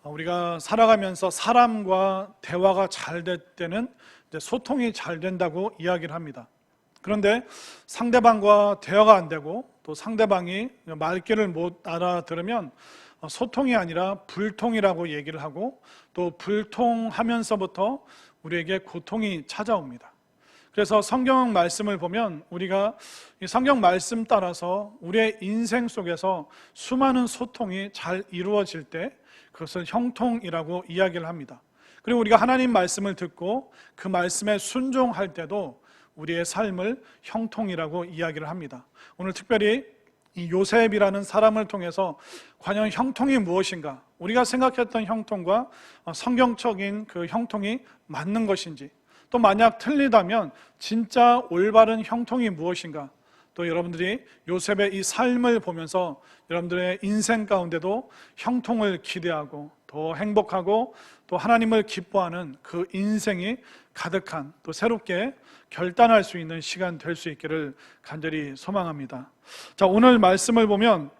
우리가 살아가면서 사람과 대화가 잘 될 때는 소통이 잘 된다고 이야기를 합니다. 그런데 상대방과 대화가 안 되고 또 상대방이 말귀를 못 알아들으면 소통이 아니라 불통이라고 얘기를 하고 또 불통하면서부터 우리에게 고통이 찾아옵니다. 그래서 성경 말씀을 보면 우리가 이 성경 말씀 따라서 우리의 인생 속에서 수많은 소통이 잘 이루어질 때 그것을 형통이라고 이야기를 합니다. 그리고 우리가 하나님 말씀을 듣고 그 말씀에 순종할 때도 우리의 삶을 형통이라고 이야기를 합니다. 오늘 특별히 이 요셉이라는 사람을 통해서 과연 형통이 무엇인가, 우리가 생각했던 형통과 성경적인 그 형통이 맞는 것인지, 또 만약 틀리다면 진짜 올바른 형통이 무엇인가, 또 여러분들이 요셉의 이 삶을 보면서 여러분들의 인생 가운데도 형통을 기대하고 더 행복하고 또 하나님을 기뻐하는 그 인생이 가득한, 또 새롭게 결단할 수 있는 시간 될 수 있기를 간절히 소망합니다. 자, 오늘 말씀을 보면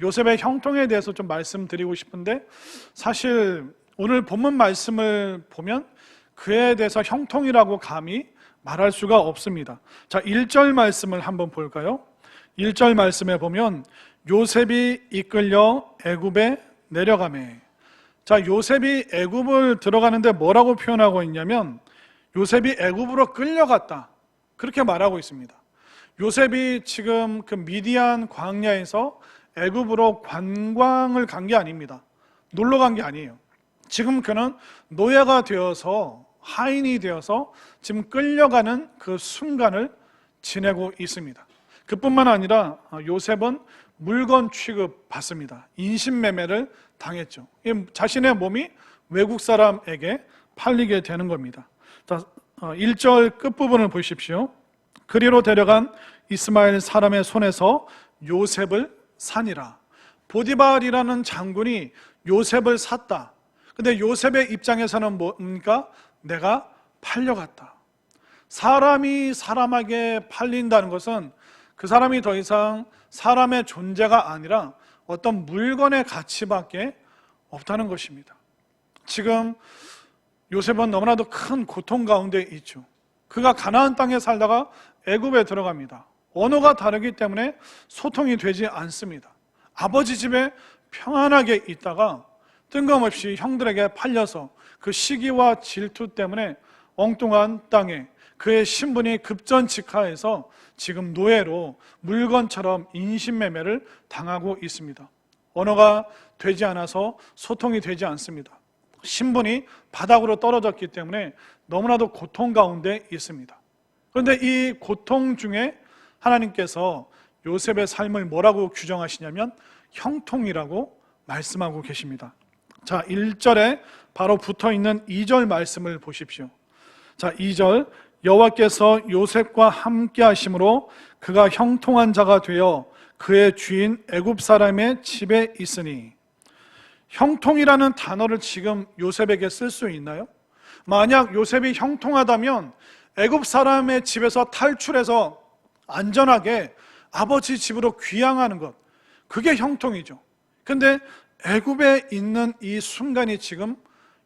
요셉의 형통에 대해서 좀 말씀드리고 싶은데, 사실 오늘 본문 말씀을 보면 그에 대해서 형통이라고 감히 말할 수가 없습니다. 자, 1절 말씀을 한번 볼까요? 1절 말씀에 보면 요셉이 이끌려 애굽에 내려가매. 자, 요셉이 애굽을 들어가는데 뭐라고 표현하고 있냐면 요셉이 애굽으로 끌려갔다, 그렇게 말하고 있습니다. 요셉이 지금 그 미디안 광야에서 애굽으로 관광을 간 게 아닙니다. 놀러 간 게 아니에요. 지금 그는 노예가 되어서, 하인이 되어서 지금 끌려가는 그 순간을 지내고 있습니다. 그뿐만 아니라 요셉은 물건 취급 받습니다. 인신매매를 당했죠. 자신의 몸이 외국 사람에게 팔리게 되는 겁니다. 1절 끝부분을 보십시오. 그리로 데려간 이스마엘 사람의 손에서 요셉을 사니라. 보디발이라는 장군이 요셉을 샀다. 근데 요셉의 입장에서는 뭡니까? 내가 팔려갔다. 사람이 사람에게 팔린다는 것은 그 사람이 더 이상 사람의 존재가 아니라 어떤 물건의 가치밖에 없다는 것입니다. 지금 요셉은 너무나도 큰 고통 가운데 있죠. 그가 가나안 땅에 살다가 애굽에 들어갑니다. 언어가 다르기 때문에 소통이 되지 않습니다. 아버지 집에 평안하게 있다가 뜬금없이 형들에게 팔려서 그 시기와 질투 때문에 엉뚱한 땅에 그의 신분이 급전직하해서 지금 노예로 물건처럼 인신매매를 당하고 있습니다. 언어가 되지 않아서 소통이 되지 않습니다. 신분이 바닥으로 떨어졌기 때문에 너무나도 고통 가운데 있습니다. 그런데 이 고통 중에 하나님께서 요셉의 삶을 뭐라고 규정하시냐면 형통이라고 말씀하고 계십니다. 자, 1절에 바로 붙어있는 2절 말씀을 보십시오. 자, 2절, 여호와께서 요셉과 함께 하심으로 그가 형통한 자가 되어 그의 주인 애굽 사람의 집에 있으니. 형통이라는 단어를 지금 요셉에게 쓸 수 있나요? 만약 요셉이 형통하다면 애굽 사람의 집에서 탈출해서 안전하게 아버지 집으로 귀향하는 것, 그게 형통이죠. 근데 애굽에 있는 이 순간이 지금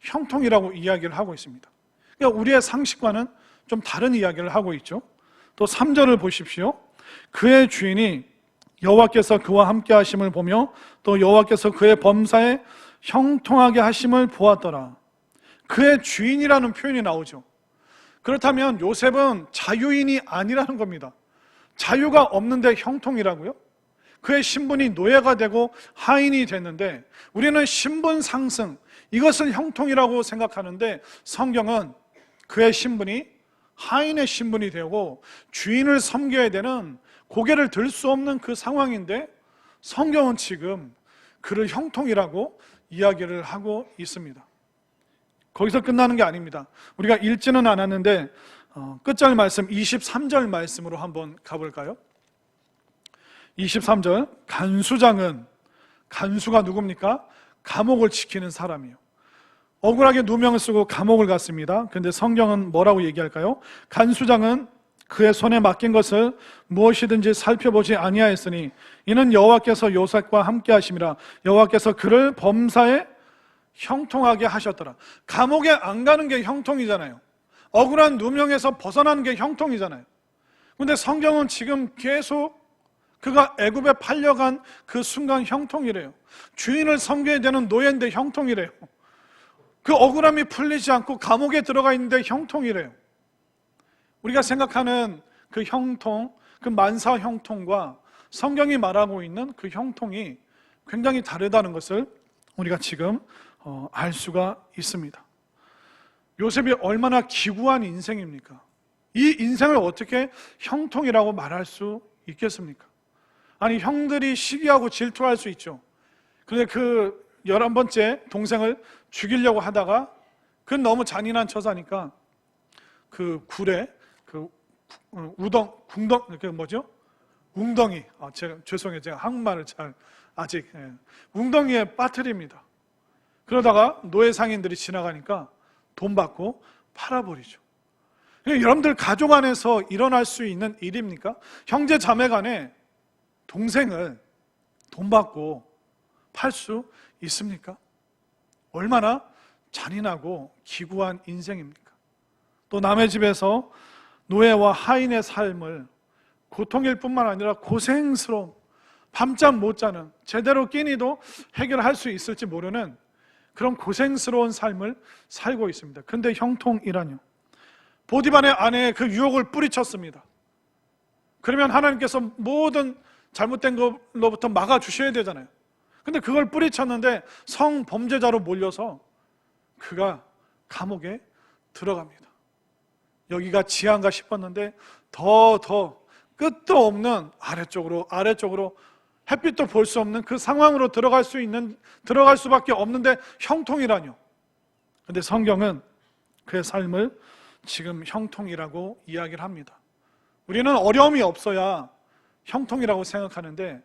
형통이라고 이야기를 하고 있습니다. 그러니까 우리의 상식과는 좀 다른 이야기를 하고 있죠. 또 3절을 보십시오. 그의 주인이 여호와께서 그와 함께 하심을 보며 또 여호와께서 그의 범사에 형통하게 하심을 보았더라. 그의 주인이라는 표현이 나오죠. 그렇다면 요셉은 자유인이 아니라는 겁니다. 자유가 없는데 형통이라고요? 그의 신분이 노예가 되고 하인이 됐는데 우리는 신분 상승, 이것을 형통이라고 생각하는데 성경은 그의 신분이 하인의 신분이 되고 주인을 섬겨야 되는, 고개를 들 수 없는 그 상황인데 성경은 지금 그를 형통이라고 이야기를 하고 있습니다. 거기서 끝나는 게 아닙니다. 우리가 읽지는 않았는데 끝절 말씀 23절 말씀으로 한번 가볼까요? 23절, 간수장은, 간수가 누굽니까? 감옥을 지키는 사람이에요. 억울하게 누명을 쓰고 감옥을 갔습니다. 그런데 성경은 뭐라고 얘기할까요? 간수장은 그의 손에 맡긴 것을 무엇이든지 살펴보지 아니하였으니 이는 여호와께서 요셉과 함께 하심이라. 여호와께서 그를 범사에 형통하게 하셨더라. 감옥에 안 가는 게 형통이잖아요. 억울한 누명에서 벗어나는 게 형통이잖아요. 근데 성경은 지금 계속 그가 애굽에 팔려간 그 순간 형통이래요. 주인을 섬겨야 되는 노예인데 형통이래요. 그 억울함이 풀리지 않고 감옥에 들어가 있는데 형통이래요. 우리가 생각하는 그 형통, 그 만사 형통과 성경이 말하고 있는 그 형통이 굉장히 다르다는 것을 우리가 지금 알 수가 있습니다. 요셉이 얼마나 기구한 인생입니까? 이 인생을 어떻게 형통이라고 말할 수 있겠습니까? 아니, 형들이 시기하고 질투할 수 있죠. 그런데 그 11번째 동생을 죽이려고 하다가 그건 너무 잔인한 처사니까 그 굴에 그 웅덩이. 죄송해요. 제가 한국말을 잘 아직 웅덩이에 빠뜨립니다. 그러다가 노예 상인들이 지나가니까 돈 받고 팔아버리죠. 여러분들 가족 안에서 일어날 수 있는 일입니까? 형제 자매 간에 동생을 돈 받고 팔 수 있습니까? 얼마나 잔인하고 기구한 인생입니까? 또 남의 집에서 노예와 하인의 삶을 고통일 뿐만 아니라 고생스러움, 밤잠 못 자는, 제대로 끼니도 해결할 수 있을지 모르는 그런 고생스러운 삶을 살고 있습니다. 근데 형통이라뇨? 보디발의 아내의 그 유혹을 뿌리쳤습니다. 그러면 하나님께서 모든 잘못된 것로부터 막아주셔야 되잖아요. 근데 그걸 뿌리쳤는데 성범죄자로 몰려서 그가 감옥에 들어갑니다. 여기가 지한가 싶었는데 더 끝도 없는 아래쪽으로 햇빛도 볼 수 없는 그 상황으로 들어갈 수밖에 없는데 형통이라뇨. 근데 성경은 그의 삶을 지금 형통이라고 이야기를 합니다. 우리는 어려움이 없어야 형통이라고 생각하는데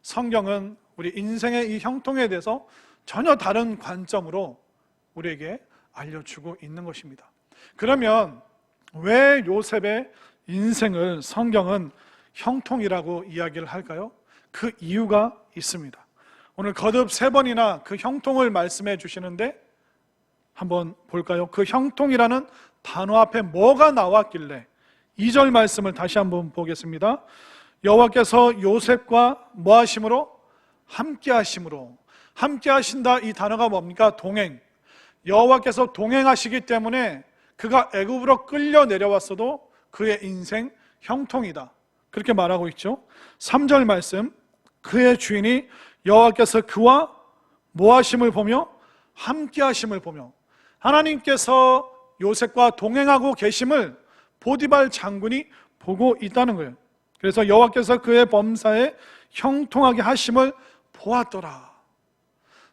성경은 우리 인생의 이 형통에 대해서 전혀 다른 관점으로 우리에게 알려주고 있는 것입니다. 그러면 왜 요셉의 인생을 성경은 형통이라고 이야기를 할까요? 그 이유가 있습니다. 오늘 거듭 3번이나 그 형통을 말씀해 주시는데 한번 볼까요? 그 형통이라는 단어 앞에 뭐가 나왔길래 2절 말씀을 다시 한번 보겠습니다. 여호와께서 요셉과 뭐 하심으로? 함께 하심으로. 함께 하신다, 이 단어가 뭡니까? 동행. 여호와께서 동행하시기 때문에 그가 애굽으로 끌려 내려왔어도 그의 인생 형통이다, 그렇게 말하고 있죠. 3절 말씀, 그의 주인이 여호와께서 그와 뭐 하심을 보며? 함께 하심을 보며. 하나님께서 요셉과 동행하고 계심을 보디발 장군이 보고 있다는 거예요. 그래서 여호와께서 그의 범사에 형통하게 하심을 보았더라.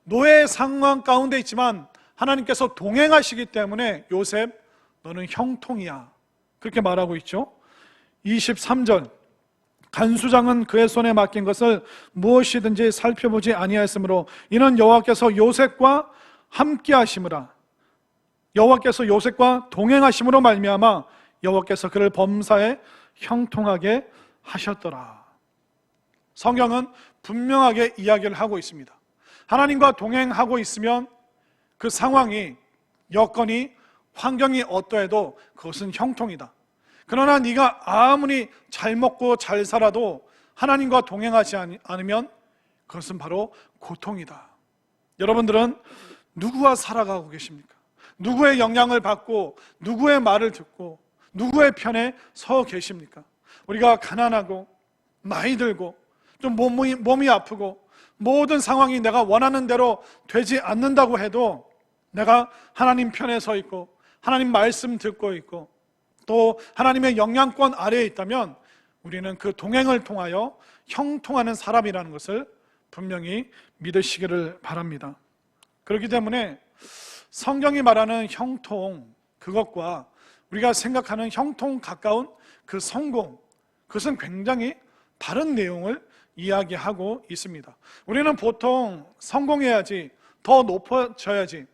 노예의 상황 가운데 있지만 하나님께서 동행하시기 때문에 요셉, 너는 형통이야, 그렇게 말하고 있죠. 23절, 간수장은 그의 손에 맡긴 것을 무엇이든지 살펴보지 아니하였으므로 이는 여호와께서 요셉과 함께 하심이라. 여호와께서 요셉과 동행하심으로 말미암아 여호와께서 그를 범사에 형통하게 하셨더라. 성경은 분명하게 이야기를 하고 있습니다. 하나님과 동행하고 있으면 그 상황이, 여건이, 환경이 어떠해도 그것은 형통이다. 그러나 네가 아무리 잘 먹고 잘 살아도 하나님과 동행하지 않으면 그것은 바로 고통이다. 여러분들은 누구와 살아가고 계십니까? 누구의 영향을 받고 누구의 말을 듣고 누구의 편에 서 계십니까? 우리가 가난하고 나이 들고 좀 몸이 아프고 모든 상황이 내가 원하는 대로 되지 않는다고 해도 내가 하나님 편에 서 있고 하나님 말씀 듣고 있고 또 하나님의 영향권 아래에 있다면 우리는 그 동행을 통하여 형통하는 사람이라는 것을 분명히 믿으시기를 바랍니다. 그렇기 때문에 성경이 말하는 형통, 그것과 우리가 생각하는 형통 가까운 그 성공, 그것은 굉장히 다른 내용을 이야기하고 있습니다. 우리는 보통 성공해야지, 더 높아져야지,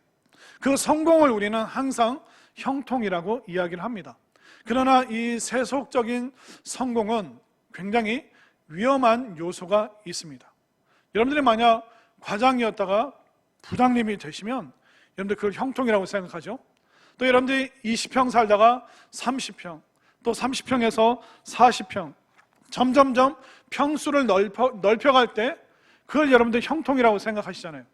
그 성공을 우리는 항상 형통이라고 이야기를 합니다. 그러나 이 세속적인 성공은 굉장히 위험한 요소가 있습니다. 여러분들이 만약 과장이었다가 부장님이 되시면 여러분들 그걸 형통이라고 생각하죠? 또 여러분들이 20평 살다가 30평, 또 30평에서 40평, 점점점 평수를 넓혀갈 때 그걸 여러분들 형통이라고 생각하시잖아요.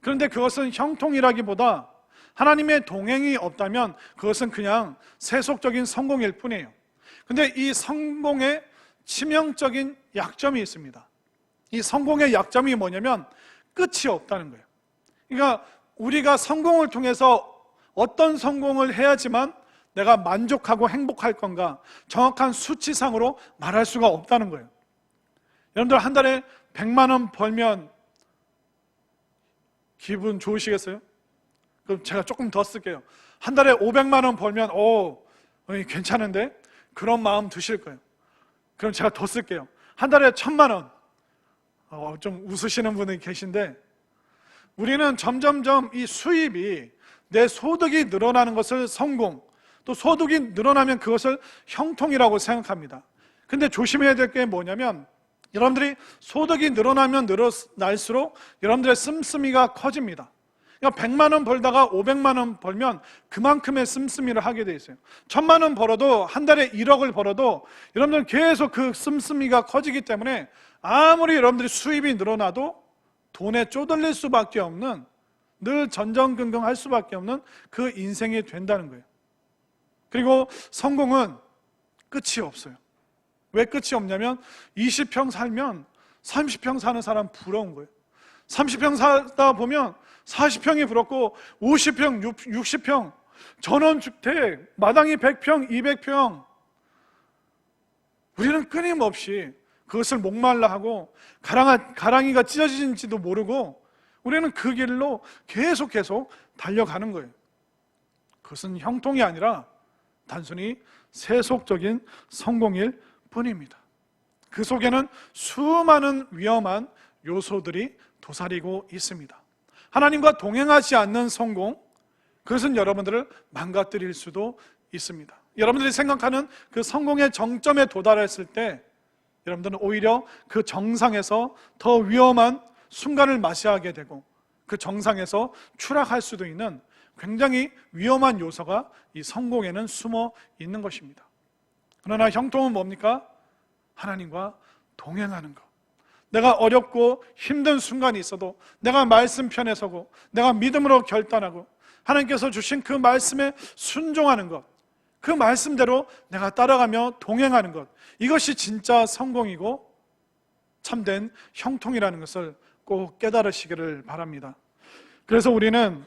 그런데 그것은 형통이라기보다 하나님의 동행이 없다면 그것은 그냥 세속적인 성공일 뿐이에요. 근데 이 성공에 치명적인 약점이 있습니다. 이 성공의 약점이 뭐냐면 끝이 없다는 거예요. 그러니까 우리가 성공을 통해서 어떤 성공을 해야지만 내가 만족하고 행복할 건가 정확한 수치상으로 말할 수가 없다는 거예요. 여러분들 한 달에 100만 원 벌면 기분 좋으시겠어요? 그럼 제가 조금 더 쓸게요. 한 달에 500만 원 벌면 괜찮은데? 그런 마음 드실 거예요. 그럼 제가 더 쓸게요. 한 달에 1000만 원. 좀 웃으시는 분이 계신데, 우리는 점점점 이 수입이, 내 소득이 늘어나는 것을 성공, 또 소득이 늘어나면 그것을 형통이라고 생각합니다. 근데 조심해야 될 게 뭐냐면, 여러분들이 소득이 늘어나면 늘어날수록 여러분들의 씀씀이가 커집니다. 그러니까 100만 원 벌다가 500만 원 벌면 그만큼의 씀씀이를 하게 돼 있어요. 1000만 원 벌어도, 한 달에 1억을 벌어도 여러분들은 계속 그 씀씀이가 커지기 때문에 아무리 여러분들이 수입이 늘어나도 돈에 쪼들릴 수밖에 없는, 늘 전전긍긍할 수밖에 없는 그 인생이 된다는 거예요. 그리고 성공은 끝이 없어요. 왜 끝이 없냐면 20평 살면 30평 사는 사람 부러운 거예요. 30평 살다 보면 40평이 부럽고 50평, 60평, 전원주택, 마당이 100평, 200평. 우리는 끊임없이 그것을 목말라 하고 가랑이가 찢어지는지도 모르고 우리는 그 길로 계속 달려가는 거예요. 그것은 형통이 아니라 단순히 세속적인 성공일 뿐입니다. 그 속에는 수많은 위험한 요소들이 도사리고 있습니다. 하나님과 동행하지 않는 성공, 그것은 여러분들을 망가뜨릴 수도 있습니다. 여러분들이 생각하는 그 성공의 정점에 도달했을 때 여러분들은 오히려 그 정상에서 더 위험한 순간을 맞이하게 되고 그 정상에서 추락할 수도 있는 굉장히 위험한 요소가 이 성공에는 숨어 있는 것입니다. 그러나 형통은 뭡니까? 하나님과 동행하는 것. 내가 어렵고 힘든 순간이 있어도 내가 말씀 편에 서고 내가 믿음으로 결단하고 하나님께서 주신 그 말씀에 순종하는 것, 그 말씀대로 내가 따라가며 동행하는 것, 이것이 진짜 성공이고 참된 형통이라는 것을 꼭 깨달으시기를 바랍니다. 그래서 우리는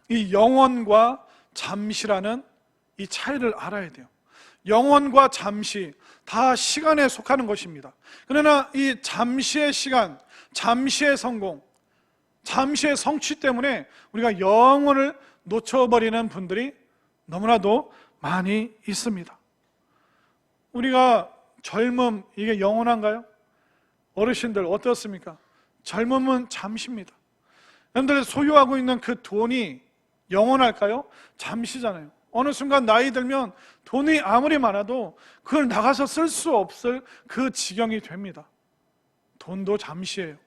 이 영원과 잠시라는 이 차이를 알아야 돼요. 영원과 잠시 다 시간에 속하는 것입니다. 그러나 이 잠시의 시간, 잠시의 성공, 잠시의 성취 때문에 우리가 영원을 놓쳐버리는 분들이 너무나도 많이 있습니다. 우리가 젊음, 이게 영원한가요? 어르신들 어떻습니까? 젊음은 잠시입니다. 여러분들 소유하고 있는 그 돈이 영원할까요? 잠시잖아요. 어느 순간 나이 들면 돈이 아무리 많아도 그걸 나가서 쓸 수 없을 그 지경이 됩니다. 돈도 잠시예요.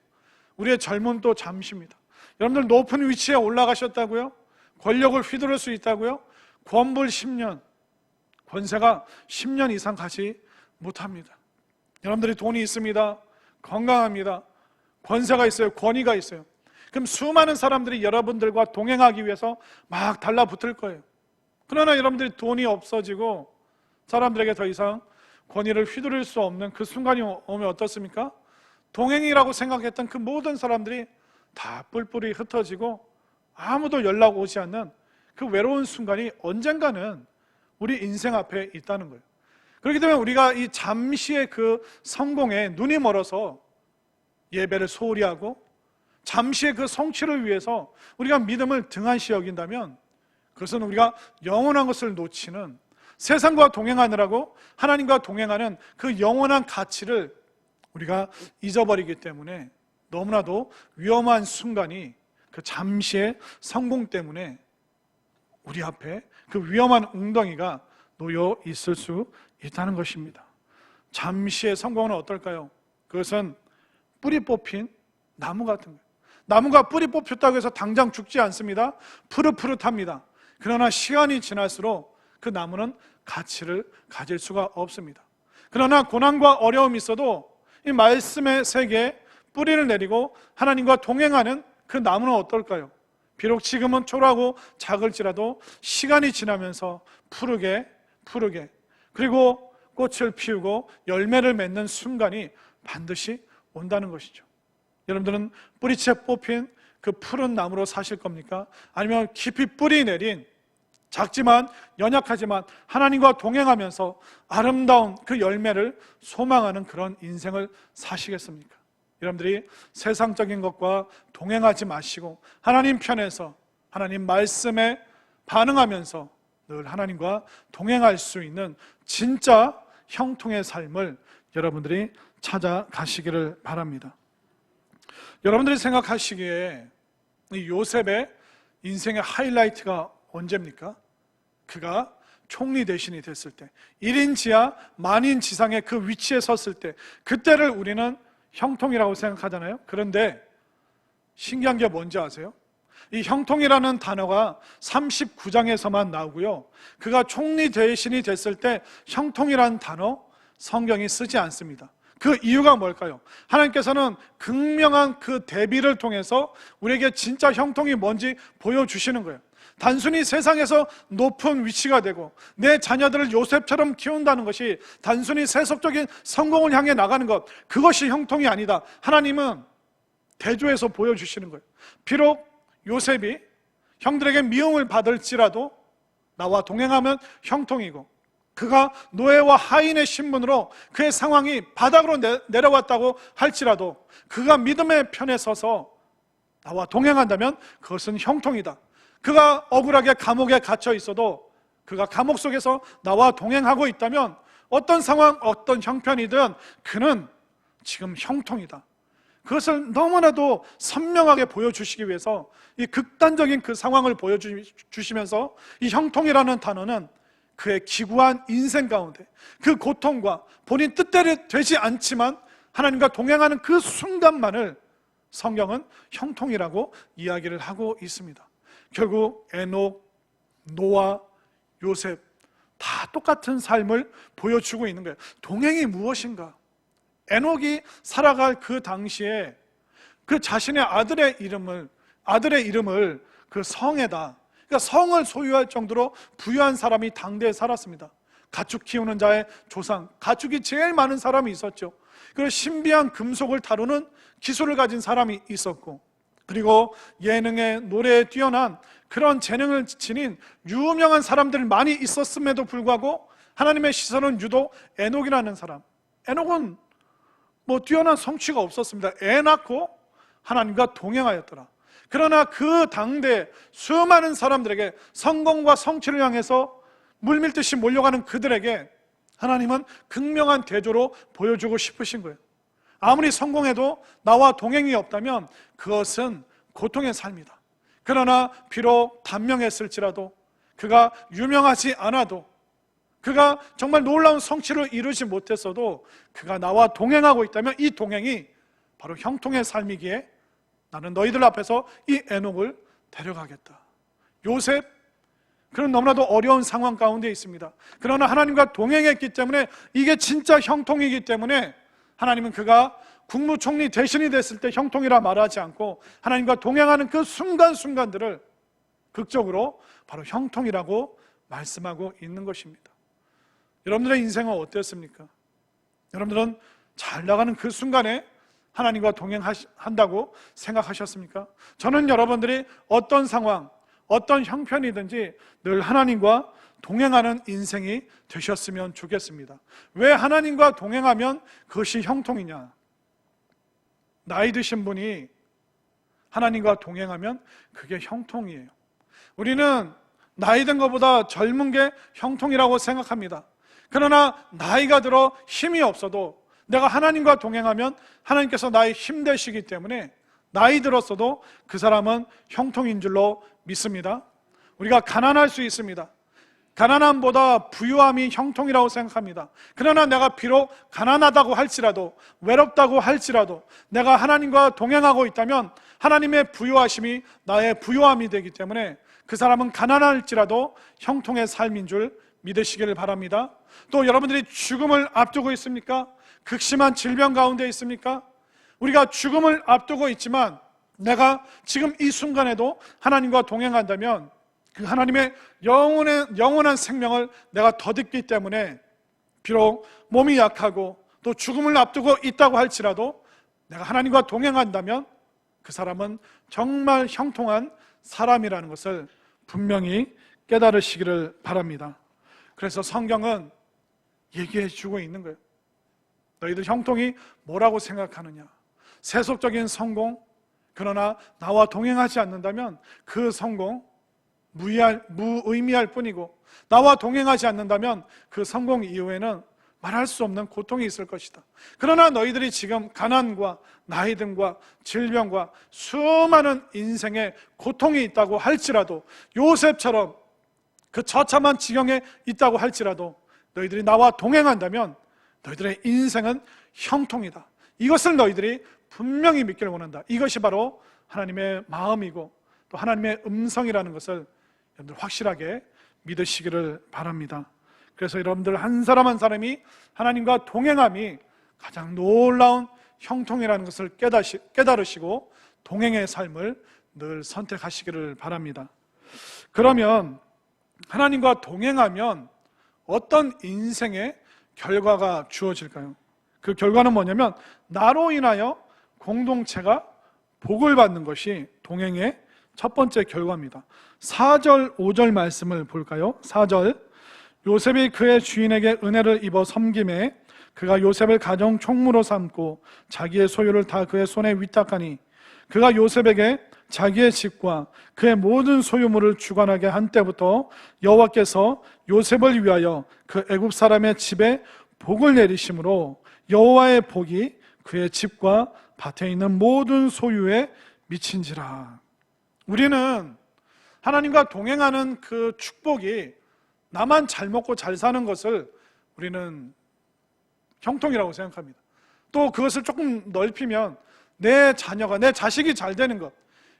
우리의 젊음도 잠시입니다. 여러분들 높은 위치에 올라가셨다고요? 권력을 휘두를 수 있다고요? 권불 10년, 권세가 10년 이상 가지 못합니다. 여러분들이 돈이 있습니다. 건강합니다. 권세가 있어요. 권위가 있어요. 그럼 수많은 사람들이 여러분들과 동행하기 위해서 막 달라붙을 거예요. 그러나 여러분들이 돈이 없어지고 사람들에게 더 이상 권위를 휘두를 수 없는 그 순간이 오면 어떻습니까? 동행이라고 생각했던 그 모든 사람들이 다 뿔뿔이 흩어지고 아무도 연락 오지 않는 그 외로운 순간이 언젠가는 우리 인생 앞에 있다는 거예요. 그렇기 때문에 우리가 이 잠시의 그 성공에 눈이 멀어서 예배를 소홀히 하고 잠시의 그 성취를 위해서 우리가 믿음을 등한시 여긴다면 그것은 우리가 영원한 것을 놓치는, 세상과 동행하느라고 하나님과 동행하는 그 영원한 가치를 우리가 잊어버리기 때문에 너무나도 위험한 순간이 그 잠시의 성공 때문에 우리 앞에 그 위험한 웅덩이가 놓여 있을 수 있다는 것입니다. 잠시의 성공은 어떨까요? 그것은 뿌리 뽑힌 나무 같은 거예요. 나무가 뿌리 뽑혔다고 해서 당장 죽지 않습니다. 푸릇푸릇합니다. 그러나 시간이 지날수록 그 나무는 가치를 가질 수가 없습니다. 그러나 고난과 어려움이 있어도 이 말씀의 세계에 뿌리를 내리고 하나님과 동행하는 그 나무는 어떨까요? 비록 지금은 초라하고 작을지라도 시간이 지나면서 푸르게 그리고 꽃을 피우고 열매를 맺는 순간이 반드시 온다는 것이죠. 여러분들은 뿌리채 뽑힌 그 푸른 나무로 사실 겁니까? 아니면 깊이 뿌리 내린 작지만 연약하지만 하나님과 동행하면서 아름다운 그 열매를 소망하는 그런 인생을 사시겠습니까? 여러분들이 세상적인 것과 동행하지 마시고 하나님 편에서 하나님 말씀에 반응하면서 늘 하나님과 동행할 수 있는 진짜 형통의 삶을 여러분들이 찾아가시기를 바랍니다. 여러분들이 생각하시기에 이 요셉의 인생의 하이라이트가 언제입니까? 그가 총리 대신이 됐을 때, 1인 지하 만인 지상의 그 위치에 섰을 때, 그때를 우리는 형통이라고 생각하잖아요. 그런데 신기한 게 뭔지 아세요? 이 형통이라는 단어가 39장에서만 나오고요, 그가 총리 대신이 됐을 때 형통이라는 단어 성경이 쓰지 않습니다. 그 이유가 뭘까요? 하나님께서는 극명한 그 대비를 통해서 우리에게 진짜 형통이 뭔지 보여주시는 거예요. 단순히 세상에서 높은 위치가 되고 내 자녀들을 요셉처럼 키운다는 것이 단순히 세속적인 성공을 향해 나가는 것, 그것이 형통이 아니다. 하나님은 대조해서 보여주시는 거예요. 비록 요셉이 형들에게 미움을 받을지라도 나와 동행하면 형통이고, 그가 노예와 하인의 신분으로 그의 상황이 바닥으로 내려왔다고 할지라도 그가 믿음의 편에 서서 나와 동행한다면 그것은 형통이다. 그가 억울하게 감옥에 갇혀 있어도 그가 감옥 속에서 나와 동행하고 있다면 어떤 상황, 어떤 형편이든 그는 지금 형통이다. 그것을 너무나도 선명하게 보여주시기 위해서 이 극단적인 그 상황을 보여주시면서 이 형통이라는 단어는 그의 기구한 인생 가운데 그 고통과 본인 뜻대로 되지 않지만 하나님과 동행하는 그 순간만을 성경은 형통이라고 이야기를 하고 있습니다. 결국 에녹, 노아, 요셉 다 똑같은 삶을 보여주고 있는 거예요. 동행이 무엇인가? 에녹이 살아갈 그 당시에 그 자신의 아들의 이름을 그 성에다, 그러니까 성을 소유할 정도로 부유한 사람이 당대에 살았습니다. 가축 키우는 자의 조상, 가축이 제일 많은 사람이 있었죠. 그리고 신비한 금속을 다루는 기술을 가진 사람이 있었고, 그리고 예능에, 노래에 뛰어난 그런 재능을 지닌 유명한 사람들 많이 있었음에도 불구하고 하나님의 시선은 유독 에녹이라는 사람, 에녹은 뛰어난 성취가 없었습니다. 애 낳고 하나님과 동행하였더라. 그러나 그 당대 수많은 사람들에게 성공과 성취를 향해서 물밀듯이 몰려가는 그들에게 하나님은 극명한 대조로 보여주고 싶으신 거예요. 아무리 성공해도 나와 동행이 없다면 그것은 고통의 삶이다. 그러나 비록 단명했을지라도, 그가 유명하지 않아도, 그가 정말 놀라운 성취를 이루지 못했어도 그가 나와 동행하고 있다면 이 동행이 바로 형통의 삶이기에 나는 너희들 앞에서 이 에녹을 데려가겠다. 요셉, 그런 너무나도 어려운 상황 가운데 있습니다. 그러나 하나님과 동행했기 때문에 이게 진짜 형통이기 때문에 하나님은 그가 국무총리 대신이 됐을 때 형통이라 말하지 않고 하나님과 동행하는 그 순간순간들을 극적으로 바로 형통이라고 말씀하고 있는 것입니다. 여러분들의 인생은 어땠습니까? 여러분들은 잘 나가는 그 순간에 하나님과 동행한다고 생각하셨습니까? 저는 여러분들이 어떤 상황, 어떤 형편이든지 늘 하나님과 동행하는 인생이 되셨으면 좋겠습니다. 왜 하나님과 동행하면 그것이 형통이냐? 나이 드신 분이 하나님과 동행하면 그게 형통이에요. 우리는 나이 든 것보다 젊은 게 형통이라고 생각합니다. 그러나 나이가 들어 힘이 없어도 내가 하나님과 동행하면 하나님께서 나의 힘 되시기 때문에 나이 들었어도 그 사람은 형통인 줄로 믿습니다. 우리가 가난할 수 있습니다. 가난함보다 부유함이 형통이라고 생각합니다. 그러나 내가 비록 가난하다고 할지라도, 외롭다고 할지라도 내가 하나님과 동행하고 있다면 하나님의 부요하심이 나의 부요함이 되기 때문에 그 사람은 가난할지라도 형통의 삶인 줄 믿으시기를 바랍니다. 또 여러분들이 죽음을 앞두고 있습니까? 극심한 질병 가운데 있습니까? 우리가 죽음을 앞두고 있지만 내가 지금 이 순간에도 하나님과 동행한다면 그 하나님의 영원한 생명을 내가 덧입기 때문에 비록 몸이 약하고 또 죽음을 앞두고 있다고 할지라도 내가 하나님과 동행한다면 그 사람은 정말 형통한 사람이라는 것을 분명히 깨달으시기를 바랍니다. 그래서 성경은 얘기해 주고 있는 거예요. 너희들 형통이 뭐라고 생각하느냐? 세속적인 성공, 그러나 나와 동행하지 않는다면 그 성공 무의미할 뿐이고, 나와 동행하지 않는다면 그 성공 이후에는 말할 수 없는 고통이 있을 것이다. 그러나 너희들이 지금 가난과 나이 듦과 질병과 수많은 인생의 고통이 있다고 할지라도, 요셉처럼 그 처참한 지경에 있다고 할지라도 너희들이 나와 동행한다면 너희들의 인생은 형통이다. 이것을 너희들이 분명히 믿기를 원한다. 이것이 바로 하나님의 마음이고 또 하나님의 음성이라는 것을 여러분들 확실하게 믿으시기를 바랍니다. 그래서 여러분들 한 사람 한 사람이 하나님과 동행함이 가장 놀라운 형통이라는 것을 깨달으시고 동행의 삶을 늘 선택하시기를 바랍니다. 그러면 하나님과 동행하면 어떤 인생의 결과가 주어질까요? 그 결과는 뭐냐면 나로 인하여 공동체가 복을 받는 것이 동행의 첫 번째 결과입니다. 4절 5절 말씀을 볼까요? 4절, 요셉이 그의 주인에게 은혜를 입어 섬김에 그가 요셉을 가정 총무로 삼고 자기의 소유를 다 그의 손에 위탁하니 그가 요셉에게 자기의 집과 그의 모든 소유물을 주관하게 한 때부터 여호와께서 요셉을 위하여 그 애굽 사람의 집에 복을 내리심으로 여호와의 복이 그의 집과 밭에 있는 모든 소유에 미친지라. 우리는 하나님과 동행하는 그 축복이 나만 잘 먹고 잘 사는 것을 우리는 형통이라고 생각합니다. 또 그것을 조금 넓히면 내 자녀가, 내 자식이 잘 되는 것,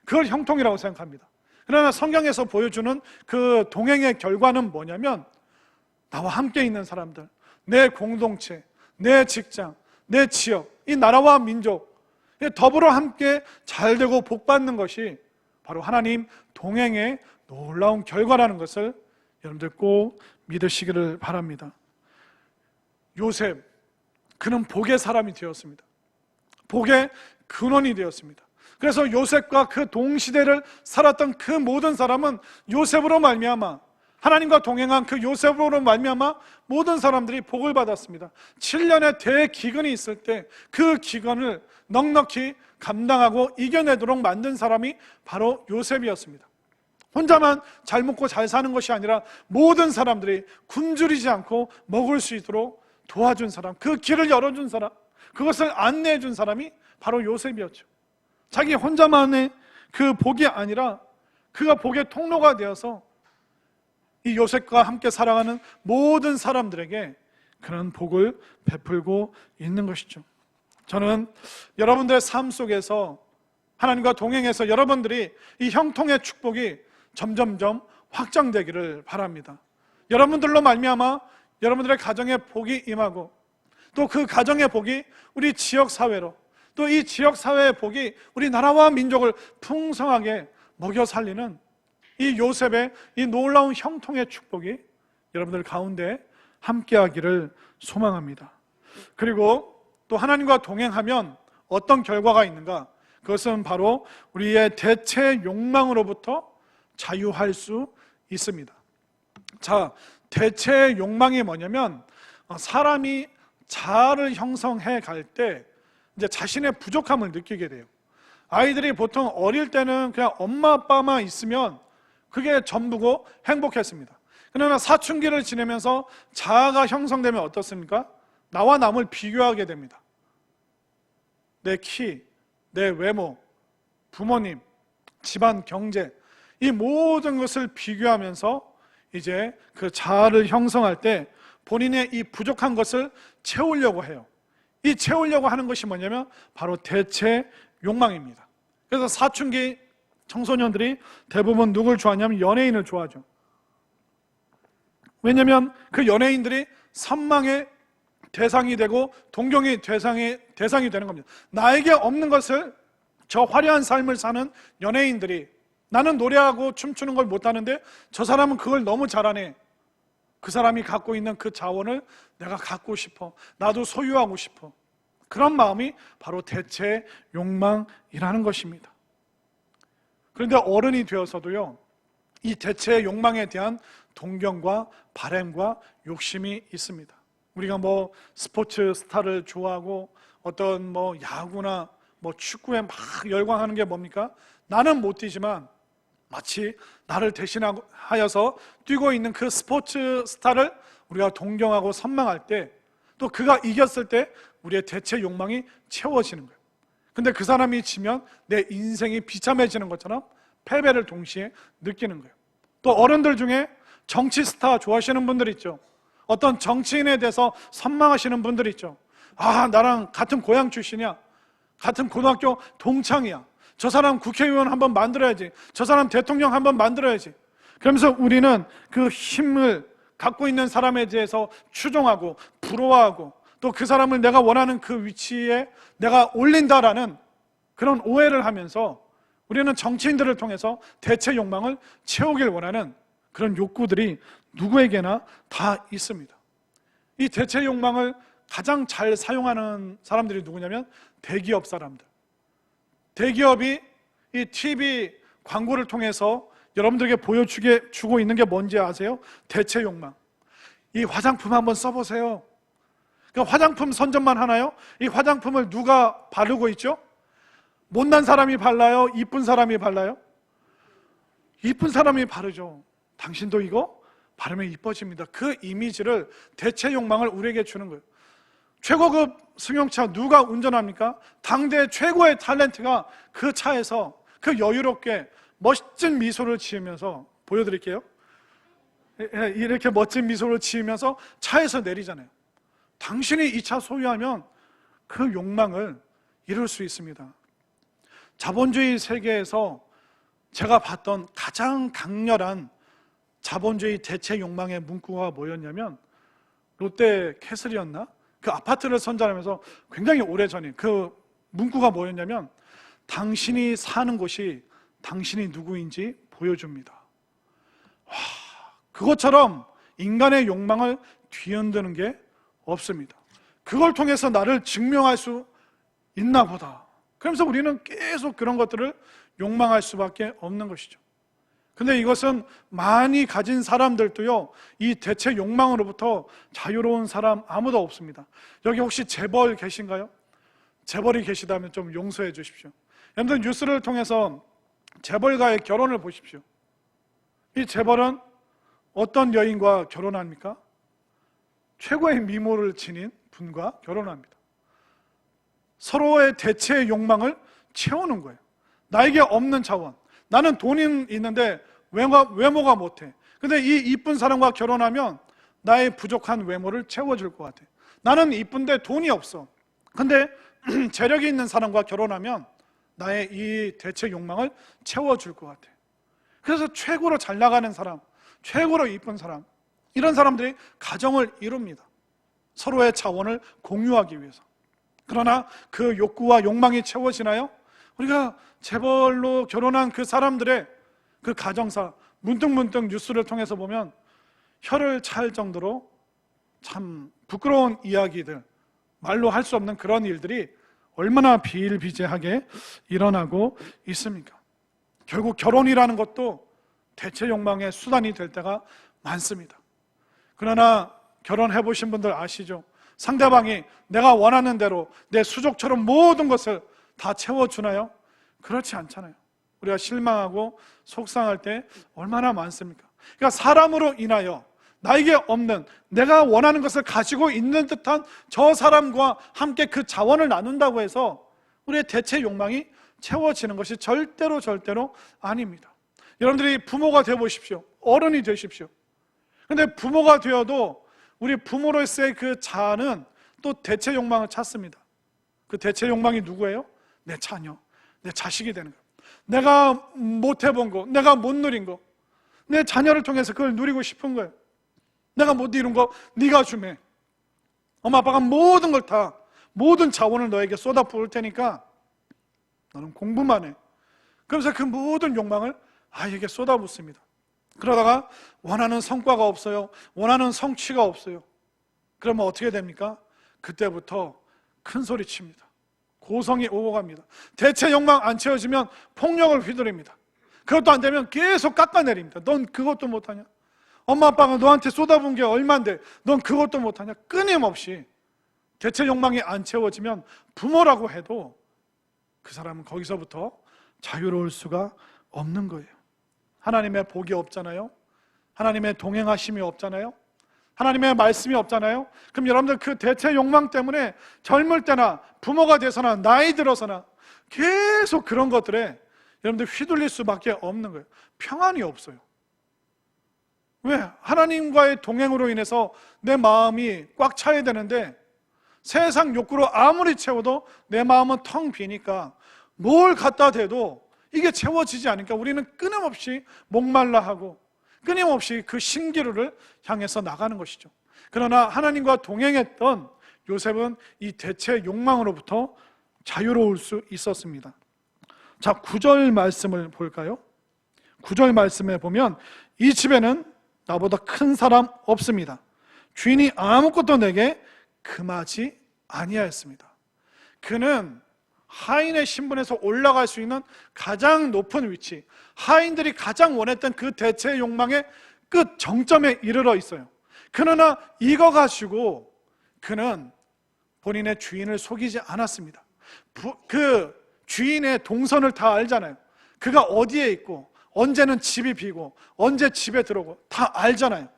그걸 형통이라고 생각합니다. 그러나 성경에서 보여주는 그 동행의 결과는 뭐냐면 나와 함께 있는 사람들, 내 공동체, 내 직장, 내 지역, 이 나라와 민족 더불어 함께 잘 되고 복 받는 것이 바로 하나님 동행의 놀라운 결과라는 것을 여러분들 꼭 믿으시기를 바랍니다. 요셉, 그는 복의 사람이 되었습니다. 복의 근원이 되었습니다. 그래서 요셉과 그 동시대를 살았던 그 모든 사람은 요셉으로 말미암아, 하나님과 동행한 그 요셉으로 말미암아 모든 사람들이 복을 받았습니다. 7년의 대기근이 있을 때 그 기근을 넉넉히 감당하고 이겨내도록 만든 사람이 바로 요셉이었습니다. 혼자만 잘 먹고 잘 사는 것이 아니라 모든 사람들이 굶주리지 않고 먹을 수 있도록 도와준 사람, 그 길을 열어준 사람, 그것을 안내해 준 사람이 바로 요셉이었죠. 자기 혼자만의 그 복이 아니라 그가 복의 통로가 되어서 이 요셉과 함께 살아가는 모든 사람들에게 그런 복을 베풀고 있는 것이죠. 저는 여러분들의 삶 속에서 하나님과 동행해서 여러분들이 이 형통의 축복이 점점점 확장되기를 바랍니다. 여러분들로 말미암아 여러분들의 가정에 복이 임하고 또 그 가정의 복이 우리 지역사회로, 또 이 지역사회의 복이 우리 나라와 민족을 풍성하게 먹여 살리는 이 요셉의 이 놀라운 형통의 축복이 여러분들 가운데 함께하기를 소망합니다. 그리고 또 하나님과 동행하면 어떤 결과가 있는가? 그것은 바로 우리의 대체 욕망으로부터 자유할 수 있습니다. 자, 대체 욕망이 뭐냐면 사람이 자아를 형성해 갈 때 이제 자신의 부족함을 느끼게 돼요. 아이들이 보통 어릴 때는 그냥 엄마 아빠만 있으면 그게 전부고 행복했습니다. 그러나 사춘기를 지내면서 자아가 형성되면 어떻습니까? 나와 남을 비교하게 됩니다. 내 키, 내 외모, 부모님, 집안 경제, 이 모든 것을 비교하면서 이제 그 자아를 형성할 때 본인의 이 부족한 것을 채우려고 해요. 이 채우려고 하는 것이 뭐냐면 바로 대체 욕망입니다. 그래서 사춘기 청소년들이 대부분 누굴 좋아하냐면 연예인을 좋아하죠. 왜냐하면 그 연예인들이 선망의 대상이 되고 동경의 대상이 되는 겁니다. 나에게 없는 것을 저 화려한 삶을 사는 연예인들이, 나는 노래하고 춤추는 걸 못하는데 저 사람은 그걸 너무 잘하네, 그 사람이 갖고 있는 그 자원을 내가 갖고 싶어, 나도 소유하고 싶어, 그런 마음이 바로 대체 욕망이라는 것입니다. 그런데 어른이 되어서도요, 이 대체 욕망에 대한 동경과 바램과 욕심이 있습니다. 우리가 스포츠 스타를 좋아하고 어떤 야구나 축구에 막 열광하는 게 뭡니까? 나는 못 뛰지만 마치 나를 대신하여서 뛰고 있는 그 스포츠 스타를 우리가 동경하고 선망할 때, 또 그가 이겼을 때 우리의 대체 욕망이 채워지는 거예요. 근데 그 사람이 지면 내 인생이 비참해지는 것처럼 패배를 동시에 느끼는 거예요. 또 어른들 중에 정치 스타 좋아하시는 분들 있죠. 어떤 정치인에 대해서 선망하시는 분들 있죠. 아, 나랑 같은 고향 출신이야, 같은 고등학교 동창이야, 저 사람 국회의원 한번 만들어야지, 저 사람 대통령 한번 만들어야지. 그러면서 우리는 그 힘을 갖고 있는 사람에 대해서 추종하고 부러워하고, 또 그 사람을 내가 원하는 그 위치에 내가 올린다라는 그런 오해를 하면서 우리는 정치인들을 통해서 대체 욕망을 채우길 원하는 그런 욕구들이 누구에게나 다 있습니다. 이 대체 욕망을 가장 잘 사용하는 사람들이 누구냐면 대기업 사람들. 대기업이 이 TV 광고를 통해서 여러분들에게 보여주고 있는 게 뭔지 아세요? 대체 욕망. 이 화장품 한번 써보세요. 그러니까 화장품 선전만 하나요? 이 화장품을 누가 바르고 있죠? 못난 사람이 발라요? 이쁜 사람이 발라요? 이쁜 사람이 바르죠. 당신도 이거 바르면 이뻐집니다. 그 이미지를, 대체 욕망을 우리에게 주는 거예요. 최고급 승용차 누가 운전합니까? 당대 최고의 탤런트가 그 차에서 그 여유롭게 멋진 미소를 지으면서, 보여드릴게요. 이렇게 멋진 미소를 지으면서 차에서 내리잖아요. 당신이 이 차 소유하면 그 욕망을 이룰 수 있습니다. 자본주의 세계에서 제가 봤던 가장 강렬한 자본주의 대체 욕망의 문구가 뭐였냐면, 롯데 캐슬이었나? 그 아파트를 선전하면서 굉장히 오래전에 그 문구가 뭐였냐면, 당신이 사는 곳이 당신이 누구인지 보여줍니다. 와, 그것처럼 인간의 욕망을 뒤흔드는 게 없습니다. 그걸 통해서 나를 증명할 수 있나 보다. 그러면서 우리는 계속 그런 것들을 욕망할 수밖에 없는 것이죠. 근데 이것은 많이 가진 사람들도요, 이 대체 욕망으로부터 자유로운 사람 아무도 없습니다. 여기 혹시 재벌 계신가요? 재벌이 계시다면 좀 용서해 주십시오. 여러분들 뉴스를 통해서 재벌과의 결혼을 보십시오. 이 재벌은 어떤 여인과 결혼합니까? 최고의 미모를 지닌 분과 결혼합니다. 서로의 대체 욕망을 채우는 거예요. 나에게 없는 자원, 나는 돈이 있는데 외모가 못해. 근데 이 이쁜 사람과 결혼하면 나의 부족한 외모를 채워줄 것 같아. 나는 이쁜데 돈이 없어. 근데 재력이 있는 사람과 결혼하면 나의 이 대체 욕망을 채워줄 것 같아. 그래서 최고로 잘 나가는 사람, 최고로 이쁜 사람, 이런 사람들이 가정을 이룹니다. 서로의 자원을 공유하기 위해서. 그러나 그 욕구와 욕망이 채워지나요? 우리가 재벌로 결혼한 그 사람들의 그 가정사, 문득문득 뉴스를 통해서 보면 혀를 찰 정도로 참 부끄러운 이야기들, 말로 할 수 없는 그런 일들이 얼마나 비일비재하게 일어나고 있습니까? 결국 결혼이라는 것도 대체 욕망의 수단이 될 때가 많습니다. 그러나 결혼해 보신 분들 아시죠? 상대방이 내가 원하는 대로 내 수족처럼 모든 것을 다 채워주나요? 그렇지 않잖아요. 우리가 실망하고 속상할 때 얼마나 많습니까? 그러니까 사람으로 인하여 나에게 없는, 내가 원하는 것을 가지고 있는 듯한 저 사람과 함께 그 자원을 나눈다고 해서 우리의 대체 욕망이 채워지는 것이 절대로 아닙니다. 여러분들이 부모가 되어 보십시오. 어른이 되십시오. 근데 부모가 되어도 우리 부모로서의 그 자아는 또 대체 욕망을 찾습니다. 그 대체 욕망이 누구예요? 내 자녀, 내 자식이 되는 거예요. 내가 못 해본 거, 내가 못 누린 거, 내 자녀를 통해서 그걸 누리고 싶은 거예요. 내가 못 이룬 거 네가 주매. 엄마 아빠가 모든 걸 다, 모든 자원을 너에게 쏟아 부을 테니까 너는 공부만 해. 그러면서 그 모든 욕망을 아이에게 쏟아붓습니다. 그러다가 원하는 성과가 없어요. 원하는 성취가 없어요. 그러면 어떻게 됩니까? 그때부터 큰 소리 칩니다. 고성이 오고 갑니다. 대체 욕망 안 채워지면 폭력을 휘두릅니다. 그것도 안 되면 계속 깎아내립니다. 넌 그것도 못하냐? 엄마 아빠가 너한테 쏟아부은 게 얼만데 넌 그것도 못하냐? 끊임없이. 대체 욕망이 안 채워지면 부모라고 해도 그 사람은 거기서부터 자유로울 수가 없는 거예요. 하나님의 복이 없잖아요. 하나님의 동행하심이 없잖아요. 하나님의 말씀이 없잖아요. 그럼 여러분들 그 대체 욕망 때문에 젊을 때나 부모가 돼서나 나이 들어서나 계속 그런 것들에 여러분들 휘둘릴 수밖에 없는 거예요. 평안이 없어요. 왜? 하나님과의 동행으로 인해서 내 마음이 꽉 차야 되는데 세상 욕구로 아무리 채워도 내 마음은 텅 비니까 뭘 갖다 대도 이게 채워지지 않으니까 우리는 끊임없이 목말라 하고 끊임없이 그 신기루를 향해서 나가는 것이죠. 그러나 하나님과 동행했던 요셉은 이 대체 욕망으로부터 자유로울 수 있었습니다. 자, 9절 말씀을 볼까요? 9절 말씀에 보면 이 집에는 나보다 큰 사람 없습니다. 주인이 아무것도 내게 금하지 아니하였습니다. 그는 하인의 신분에서 올라갈 수 있는 가장 높은 위치, 하인들이 가장 원했던 그 대체 욕망의 끝 정점에 이르러 있어요. 그러나 이거 가지고 그는 본인의 주인을 속이지 않았습니다. 그 주인의 동선을 다 알잖아요. 그가 어디에 있고 언제는 집이 비고 언제 집에 들어오고 다 알잖아요.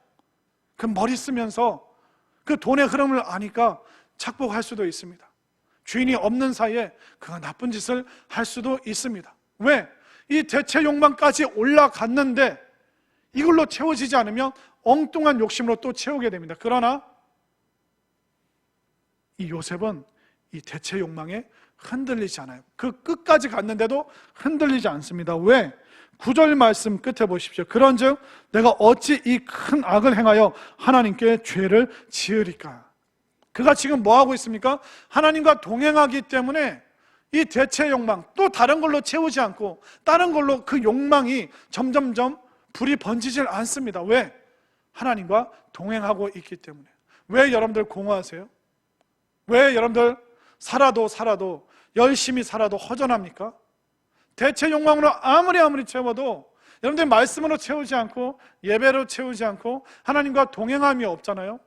그 머리 쓰면서 그 돈의 흐름을 아니까 착복할 수도 있습니다. 주인이 없는 사이에 그가 나쁜 짓을 할 수도 있습니다. 왜? 이 대체 욕망까지 올라갔는데 이걸로 채워지지 않으면 엉뚱한 욕심으로 또 채우게 됩니다. 그러나 이 요셉은 이 대체 욕망에 흔들리지 않아요. 그 끝까지 갔는데도 흔들리지 않습니다. 왜? 9절 말씀 끝에 보십시오. 그런즉 내가 어찌 이 큰 악을 행하여 하나님께 죄를 지으리까? 그가 지금 뭐 하고 있습니까? 하나님과 동행하기 때문에 이 대체 욕망, 또 다른 걸로 채우지 않고 다른 걸로 그 욕망이 점점점 불이 번지질 않습니다. 왜? 하나님과 동행하고 있기 때문에. 왜 여러분들 공허하세요? 왜 여러분들 살아도 열심히 살아도 허전합니까? 대체 욕망으로 아무리 채워도 여러분들 말씀으로 채우지 않고 예배로 채우지 않고 하나님과 동행함이 없잖아요.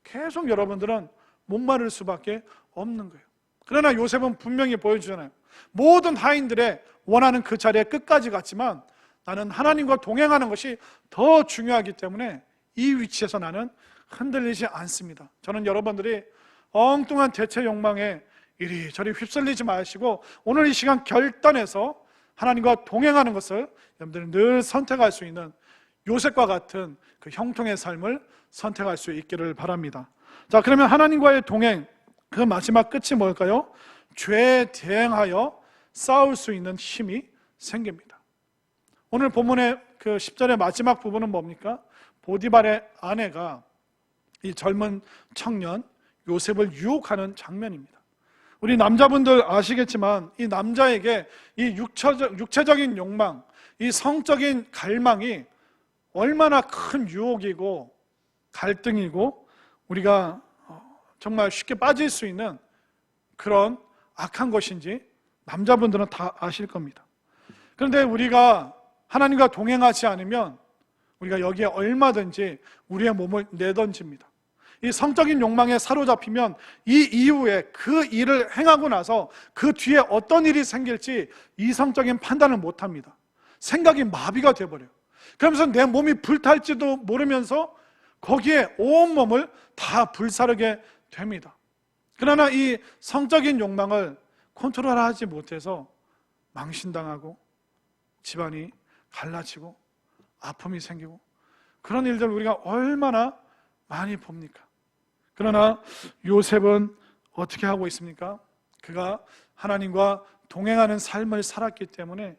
계속 여러분들은 목마를 수밖에 없는 거예요. 그러나 요셉은 분명히 보여주잖아요. 모든 하인들의 원하는 그 자리에 끝까지 갔지만 나는 하나님과 동행하는 것이 더 중요하기 때문에 이 위치에서 나는 흔들리지 않습니다. 저는 여러분들이 엉뚱한 대체 욕망에 이리저리 휩쓸리지 마시고 오늘 이 시간 결단해서 하나님과 동행하는 것을 여러분들은 늘 선택할 수 있는 요셉과 같은 그 형통의 삶을 선택할 수 있기를 바랍니다. 자, 그러면 하나님과의 동행, 그 마지막 끝이 뭘까요? 죄에 대항하여 싸울 수 있는 힘이 생깁니다. 오늘 본문의 그 10절의 마지막 부분은 뭡니까? 보디발의 아내가 이 젊은 청년 요셉을 유혹하는 장면입니다. 우리 남자분들 아시겠지만 이 남자에게 이 육체적인 욕망, 이 성적인 갈망이 얼마나 큰 유혹이고 갈등이고 우리가 정말 쉽게 빠질 수 있는 그런 악한 것인지 남자분들은 다 아실 겁니다. 그런데 우리가 하나님과 동행하지 않으면 우리가 여기에 얼마든지 우리의 몸을 내던집니다. 이 성적인 욕망에 사로잡히면 이 이후에 그 일을 행하고 나서 그 뒤에 어떤 일이 생길지 이성적인 판단을 못합니다. 생각이 마비가 돼버려요. 그러면서 내 몸이 불탈지도 모르면서 거기에 온몸을 다 불사르게 됩니다. 그러나 이 성적인 욕망을 컨트롤하지 못해서 망신당하고 집안이 갈라지고 아픔이 생기고 그런 일들 우리가 얼마나 많이 봅니까? 그러나 요셉은 어떻게 하고 있습니까? 그가 하나님과 동행하는 삶을 살았기 때문에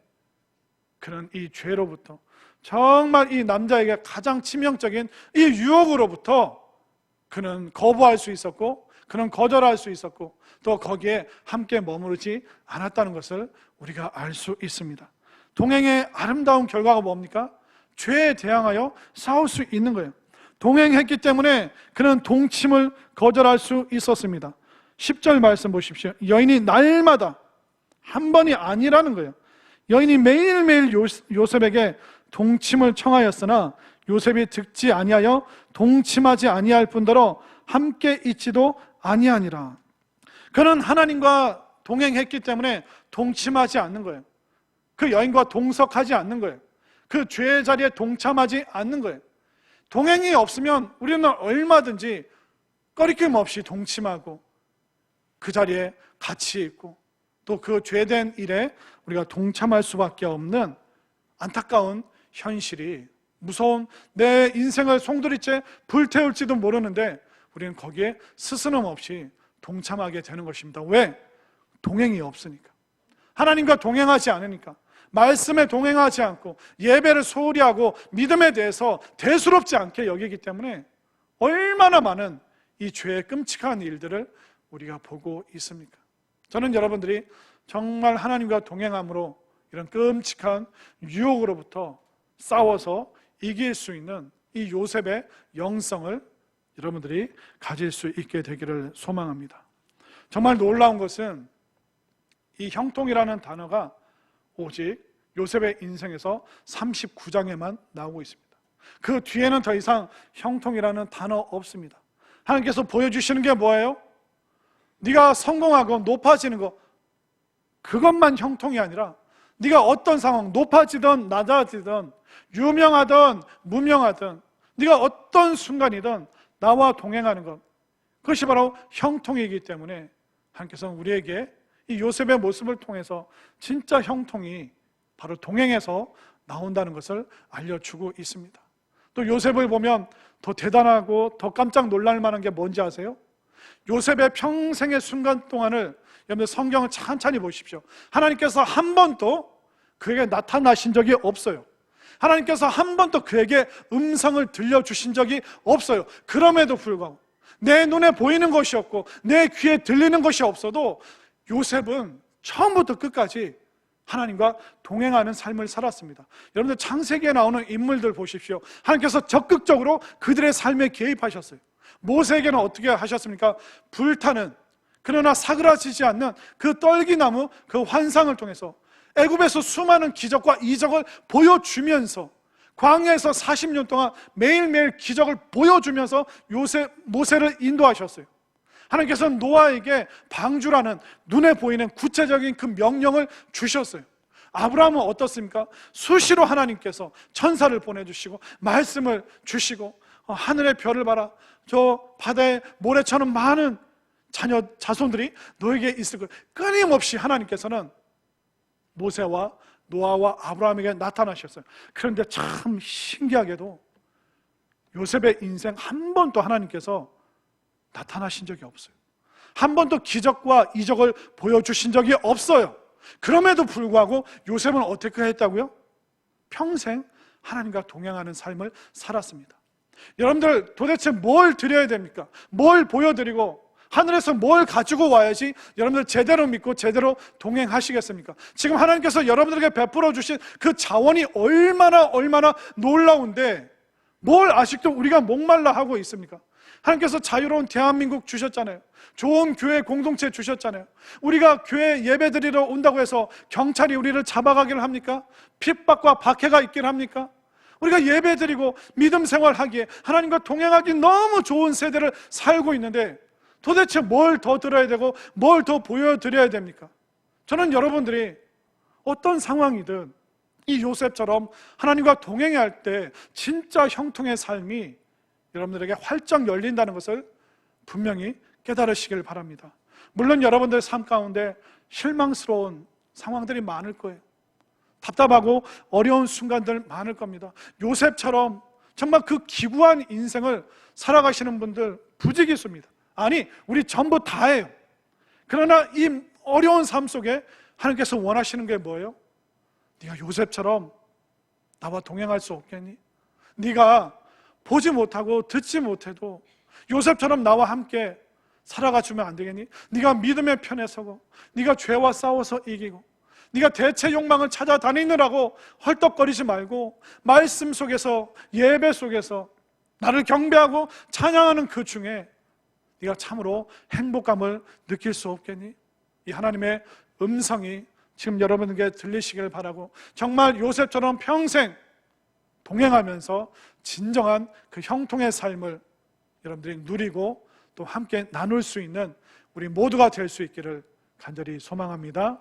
그는 이 죄로부터, 정말 이 남자에게 가장 치명적인 이 유혹으로부터 그는 거부할 수 있었고, 그는 거절할 수 있었고, 또 거기에 함께 머무르지 않았다는 것을 우리가 알 수 있습니다. 동행의 아름다운 결과가 뭡니까? 죄에 대항하여 싸울 수 있는 거예요. 동행했기 때문에 그는 동침을 거절할 수 있었습니다. 10절 말씀 보십시오. 여인이 날마다, 한 번이 아니라는 거예요. 여인이 매일매일 요셉에게 동침을 청하였으나 요셉이 듣지 아니하여 동침하지 아니할 뿐더러 함께 있지도 아니하니라. 그는 하나님과 동행했기 때문에 동침하지 않는 거예요. 그 여인과 동석하지 않는 거예요. 그 죄의 자리에 동참하지 않는 거예요. 동행이 없으면 우리는 얼마든지 꺼리낌 없이 동침하고 그 자리에 같이 있고 또 그 죄된 일에 우리가 동참할 수밖에 없는 안타까운 현실이, 무서운 내 인생을 송두리째 불태울지도 모르는데 우리는 거기에 스스럼 없이 동참하게 되는 것입니다. 왜? 동행이 없으니까. 하나님과 동행하지 않으니까. 말씀에 동행하지 않고 예배를 소홀히 하고 믿음에 대해서 대수롭지 않게 여기기 때문에 얼마나 많은 이 죄의 끔찍한 일들을 우리가 보고 있습니까? 저는 여러분들이 정말 하나님과 동행함으로 이런 끔찍한 유혹으로부터 싸워서 이길 수 있는 이 요셉의 영성을 여러분들이 가질 수 있게 되기를 소망합니다. 정말 놀라운 것은 이 형통이라는 단어가 오직 요셉의 인생에서 39장에만 나오고 있습니다. 그 뒤에는 더 이상 형통이라는 단어 없습니다. 하나님께서 보여주시는 게 뭐예요? 네가 성공하고 높아지는 것, 그것만 형통이 아니라 네가 어떤 상황, 높아지든 낮아지든 유명하든 무명하든 네가 어떤 순간이든 나와 동행하는 것, 그것이 바로 형통이기 때문에 하나님께서는 우리에게 이 요셉의 모습을 통해서 진짜 형통이 바로 동행에서 나온다는 것을 알려주고 있습니다. 또 요셉을 보면 더 대단하고 더 깜짝 놀랄 만한 게 뭔지 아세요? 요셉의 평생의 순간 동안을 여러분들 성경을 찬찬히 보십시오. 하나님께서 한 번도 그에게 나타나신 적이 없어요. 하나님께서 한 번도 그에게 음성을 들려주신 적이 없어요. 그럼에도 불구하고 내 눈에 보이는 것이 없고 내 귀에 들리는 것이 없어도 요셉은 처음부터 끝까지 하나님과 동행하는 삶을 살았습니다. 여러분들 창세기에 나오는 인물들 보십시오. 하나님께서 적극적으로 그들의 삶에 개입하셨어요. 모세에게는 어떻게 하셨습니까? 불타는, 그러나 사그라지지 않는 그 떨기나무, 그 환상을 통해서 애굽에서 수많은 기적과 이적을 보여주면서 광야에서 40년 동안 매일매일 기적을 보여주면서 모세를 인도하셨어요. 하나님께서는 노아에게 방주라는 눈에 보이는 구체적인 그 명령을 주셨어요. 아브라함은 어떻습니까? 수시로 하나님께서 천사를 보내주시고 말씀을 주시고 하늘의 별을 봐라, 저 바다의 모래처럼 많은 자손들이 너에게 있을 것, 끊임없이 하나님께서는 모세와 노아와 아브라함에게 나타나셨어요. 그런데 참 신기하게도 요셉의 인생 한 번도 하나님께서 나타나신 적이 없어요. 한 번도 기적과 이적을 보여주신 적이 없어요. 그럼에도 불구하고 요셉은 어떻게 했다고요? 평생 하나님과 동행하는 삶을 살았습니다. 여러분들 도대체 뭘 드려야 됩니까? 뭘 보여드리고 하늘에서 뭘 가지고 와야지 여러분들 제대로 믿고 제대로 동행하시겠습니까? 지금 하나님께서 여러분들에게 베풀어 주신 그 자원이 얼마나 놀라운데 뭘 아직도 우리가 목말라 하고 있습니까? 하나님께서 자유로운 대한민국 주셨잖아요. 좋은 교회 공동체 주셨잖아요. 우리가 교회 예배드리러 온다고 해서 경찰이 우리를 잡아가기를 합니까? 핍박과 박해가 있기를 합니까? 우리가 예배드리고 믿음 생활하기에 하나님과 동행하기 너무 좋은 세대를 살고 있는데 도대체 뭘 더 들어야 되고 뭘 더 보여드려야 됩니까? 저는 여러분들이 어떤 상황이든 이 요셉처럼 하나님과 동행할 때 진짜 형통의 삶이 여러분들에게 활짝 열린다는 것을 분명히 깨달으시길 바랍니다. 물론 여러분들 삶 가운데 실망스러운 상황들이 많을 거예요. 답답하고 어려운 순간들 많을 겁니다. 요셉처럼 정말 그 기구한 인생을 살아가시는 분들 부지기수입니다. 아니, 우리 전부 다예요. 그러나 이 어려운 삶 속에 하나님께서 원하시는 게 뭐예요? 네가 요셉처럼 나와 동행할 수 없겠니? 네가 보지 못하고 듣지 못해도 요셉처럼 나와 함께 살아가 주면 안 되겠니? 네가 믿음의 편에 서고 네가 죄와 싸워서 이기고 네가 대체 욕망을 찾아다니느라고 헐떡거리지 말고 말씀 속에서, 예배 속에서 나를 경배하고 찬양하는 그 중에 네가 참으로 행복감을 느낄 수 없겠니? 이 하나님의 음성이 지금 여러분에게 들리시길 바라고, 정말 요셉처럼 평생 동행하면서 진정한 그 형통의 삶을 여러분들이 누리고 또 함께 나눌 수 있는 우리 모두가 될 수 있기를 간절히 소망합니다.